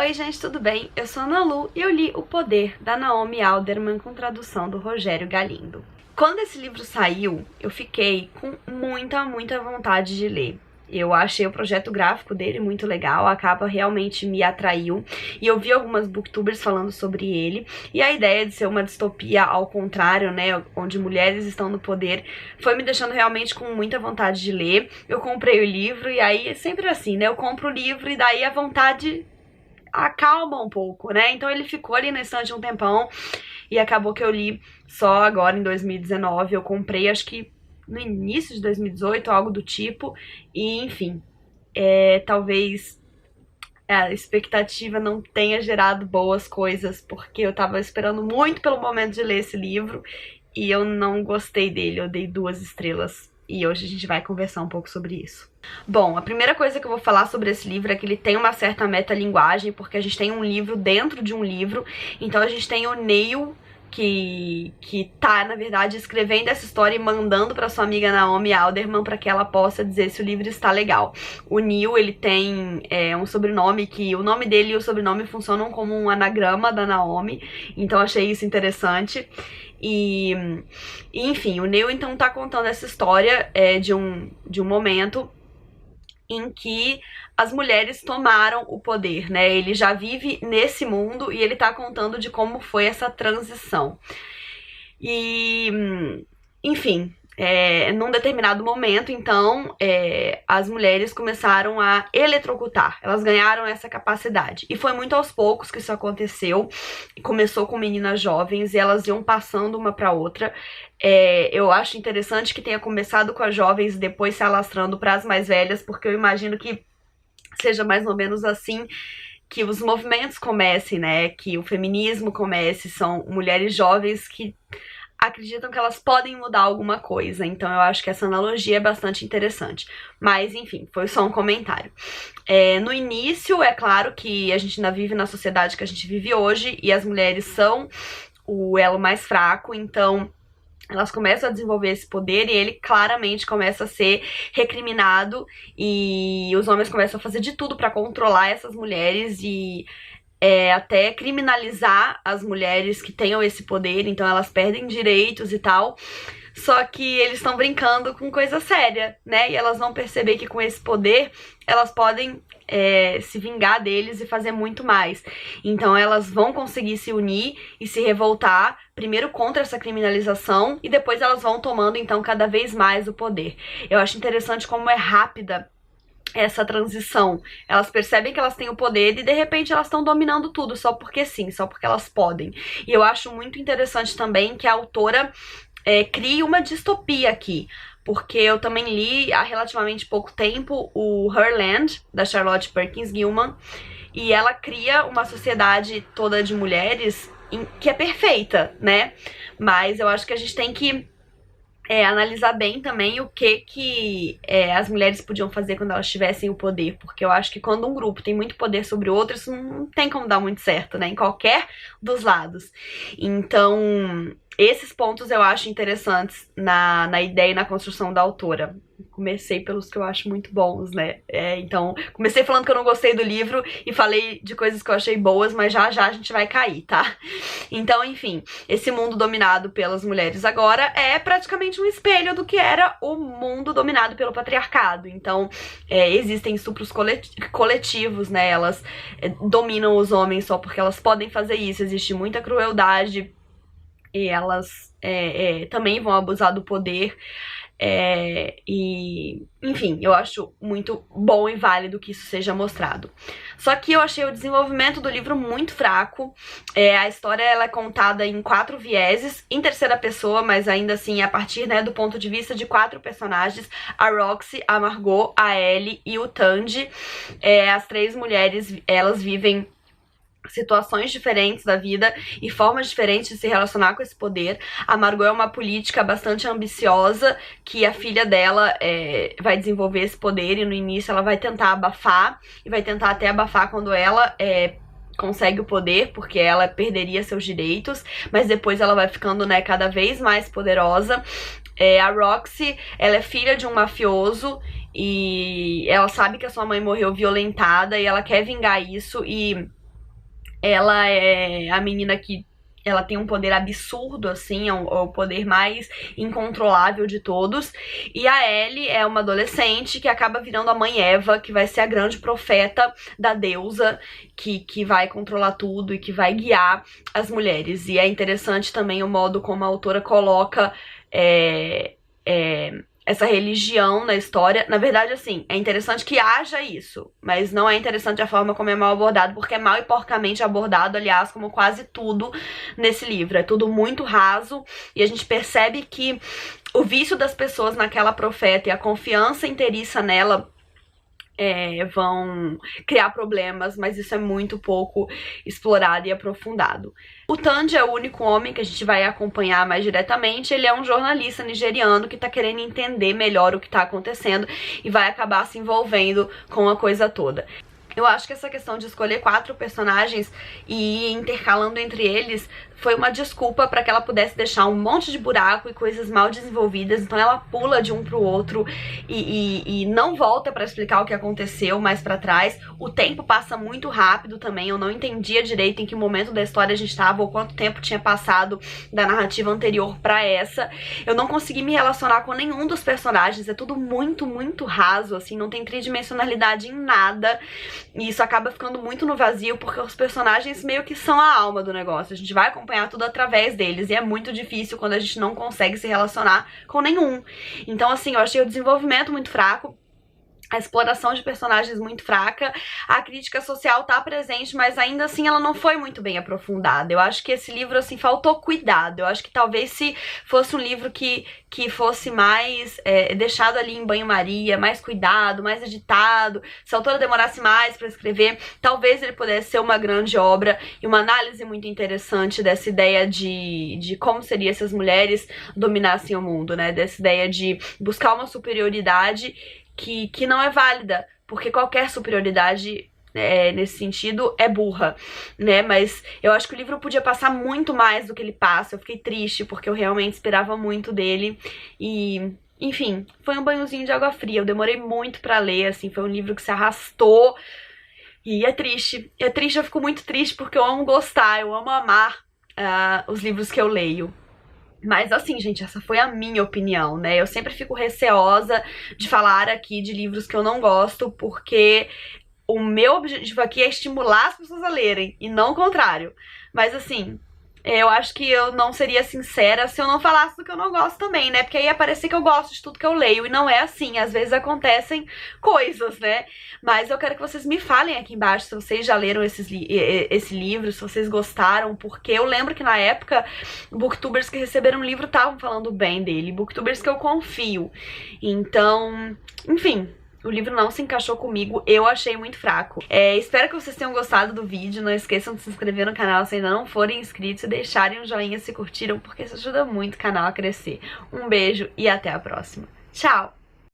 Oi gente, tudo bem? Eu sou a Ana Lu e eu li O Poder, da Naomi Alderman, com tradução do Rogério Galindo. Quando esse livro saiu, eu fiquei com muita vontade de ler. Eu achei o projeto gráfico dele muito legal, a capa realmente me atraiu, e eu vi algumas booktubers falando sobre ele, e a ideia de ser uma distopia ao contrário, né, onde mulheres estão no poder, foi me deixando realmente com muita vontade de ler. Eu comprei o livro, e aí é sempre assim, né, eu compro o livro e daí a vontade acalma um pouco, né? Então ele ficou ali na estante um tempão e acabou que eu li só agora em 2019. Eu comprei, acho que no início de 2018, algo do tipo. E, enfim, talvez a expectativa não tenha gerado boas coisas, porque eu tava esperando muito pelo momento de ler esse livro e eu não gostei dele. Eu dei 2 estrelas. E hoje a gente vai conversar um pouco sobre isso. Bom, a primeira coisa que eu vou falar sobre esse livro é que ele tem uma certa metalinguagem, porque a gente tem um livro dentro de um livro. Então a gente tem o Neil, que tá, na verdade, escrevendo essa história e mandando pra sua amiga Naomi Alderman para que ela possa dizer se o livro está legal. O Neil, ele tem um sobrenome que o nome dele e o sobrenome funcionam como um anagrama da Naomi, então achei isso interessante. E enfim, o Neil então tá contando essa história de um momento em que as mulheres tomaram o poder, né? Ele já vive nesse mundo e ele tá contando de como foi essa transição. E, enfim, num determinado momento, então, as mulheres começaram a eletrocutar. Elas ganharam essa capacidade. E foi muito aos poucos que isso aconteceu. Começou com meninas jovens e elas iam passando uma pra outra. Eu acho interessante que tenha começado com as jovens e depois se alastrando para as mais velhas, porque eu imagino que seja mais ou menos assim que os movimentos comecem, né? Que o feminismo comece. São mulheres jovens que acreditam que elas podem mudar alguma coisa. Então eu acho que essa analogia é bastante interessante. Mas, enfim, foi só um comentário. No início, é claro que a gente ainda vive na sociedade que a gente vive hoje e as mulheres são o elo mais fraco, então elas começam a desenvolver esse poder e ele claramente começa a ser recriminado e os homens começam a fazer de tudo pra controlar essas mulheres e até criminalizar as mulheres que tenham esse poder, então elas perdem direitos e tal. Só que eles estão brincando com coisa séria, né? E elas vão perceber que com esse poder elas podem se vingar deles e fazer muito mais. Então elas vão conseguir se unir e se revoltar, primeiro contra essa criminalização e depois elas vão tomando então cada vez mais o poder. Eu acho interessante como é rápida essa transição. Elas percebem que elas têm o poder e de repente elas estão dominando tudo só porque sim, só porque elas podem. E eu acho muito interessante também que a autora cria uma distopia aqui, porque eu também li há relativamente pouco tempo o Herland, da Charlotte Perkins Gilman, e ela cria uma sociedade toda de mulheres que é perfeita, né? Mas eu acho que a gente tem que analisar bem também o que as mulheres podiam fazer quando elas tivessem o poder, porque eu acho que quando um grupo tem muito poder sobre o outro, isso não tem como dar muito certo, né, em qualquer dos lados. Então, esses pontos eu acho interessantes na ideia e na construção da autora. Comecei pelos que eu acho muito bons, né? Então, comecei falando que eu não gostei do livro e falei de coisas que eu achei boas, mas já já a gente vai cair, tá? Então, enfim, esse mundo dominado pelas mulheres agora é praticamente um espelho do que era o mundo dominado pelo patriarcado. Então, existem estupros coletivos, né? Elas dominam os homens só porque elas podem fazer isso. Existe muita crueldade e elas também vão abusar do poder. E, enfim, eu acho muito bom e válido que isso seja mostrado. Só que eu achei o desenvolvimento do livro muito fraco. A história ela é contada em 4 vieses, em terceira pessoa, mas ainda assim a partir, né, do ponto de vista de 4 personagens: a Roxy, a Margot, a Ellie e o Tandy. As 3 mulheres, elas vivem situações diferentes da vida e formas diferentes de se relacionar com esse poder. A Margot é uma política bastante ambiciosa, que a filha dela vai desenvolver esse poder e no início ela vai tentar abafar, e vai tentar até abafar quando ela consegue o poder, porque ela perderia seus direitos, mas depois ela vai ficando, né, cada vez mais poderosa. A Roxy, ela é filha de um mafioso e ela sabe que a sua mãe morreu violentada e ela quer vingar isso e Ela é a menina que ela tem um poder absurdo, assim, é o poder mais incontrolável de todos. E a Ellie é uma adolescente que acaba virando a mãe Eva, que vai ser a grande profeta da deusa, que vai controlar tudo e que vai guiar as mulheres. E é interessante também o modo como a autora coloca essa religião na história. Na verdade, assim, é interessante que haja isso, mas não é interessante a forma como é mal abordado, porque é mal e porcamente abordado, aliás, como quase tudo nesse livro. É tudo muito raso e a gente percebe que o vício das pessoas naquela profeta e a confiança inteiriça nela vão criar problemas, mas isso é muito pouco explorado e aprofundado. O Tandy é o único homem que a gente vai acompanhar mais diretamente. Ele é um jornalista nigeriano que tá querendo entender melhor o que tá acontecendo e vai acabar se envolvendo com a coisa toda. Eu acho que essa questão de escolher 4 personagens e ir intercalando entre eles foi uma desculpa para que ela pudesse deixar um monte de buraco e coisas mal desenvolvidas. Então ela pula de um pro outro e não volta para explicar o que aconteceu mais para trás. O tempo passa muito rápido também. Eu não entendia direito em que momento da história a gente estava ou quanto tempo tinha passado da narrativa anterior para essa. Eu não consegui me relacionar com nenhum dos personagens. É tudo muito, muito raso, assim. Não tem tridimensionalidade em nada. E isso acaba ficando muito no vazio, porque os personagens meio que são a alma do negócio. A gente vai acompanhar tudo através deles, e é muito difícil quando a gente não consegue se relacionar com nenhum. Então, assim, eu achei o desenvolvimento muito fraco, a exploração de personagens muito fraca, a crítica social tá presente, mas ainda assim ela não foi muito bem aprofundada. Eu acho que esse livro, assim, faltou cuidado. Eu acho que talvez se fosse um livro que fosse mais deixado ali em banho-maria, mais cuidado, mais editado, se a autora demorasse mais pra escrever, talvez ele pudesse ser uma grande obra e uma análise muito interessante dessa ideia de como seria se as mulheres dominassem o mundo, né? Dessa ideia de buscar uma superioridade que não é válida, porque qualquer superioridade nesse sentido é burra, né? Mas eu acho que o livro podia passar muito mais do que ele passa. Eu fiquei triste porque eu realmente esperava muito dele e, enfim, foi um banhozinho de água fria. Eu demorei muito pra ler, assim, foi um livro que se arrastou e é triste. É triste, eu fico muito triste porque eu amo gostar, eu amo amar os livros que eu leio. Mas assim, gente, essa foi a minha opinião, né? Eu sempre fico receosa de falar aqui de livros que eu não gosto, porque o meu objetivo aqui é estimular as pessoas a lerem, e não o contrário. Mas assim, eu acho que eu não seria sincera se eu não falasse do que eu não gosto também, né? Porque aí ia parecer que eu gosto de tudo que eu leio, e não é assim. Às vezes acontecem coisas, né? Mas eu quero que vocês me falem aqui embaixo se vocês já leram esse livro, se vocês gostaram, porque eu lembro que na época, booktubers que receberam o livro estavam falando bem dele, booktubers que eu confio. Então, enfim, o livro não se encaixou comigo, eu achei muito fraco. Espero que vocês tenham gostado do vídeo, não esqueçam de se inscrever no canal se ainda não forem inscritos e deixarem um joinha se curtiram, porque isso ajuda muito o canal a crescer. Um beijo e até a próxima. Tchau!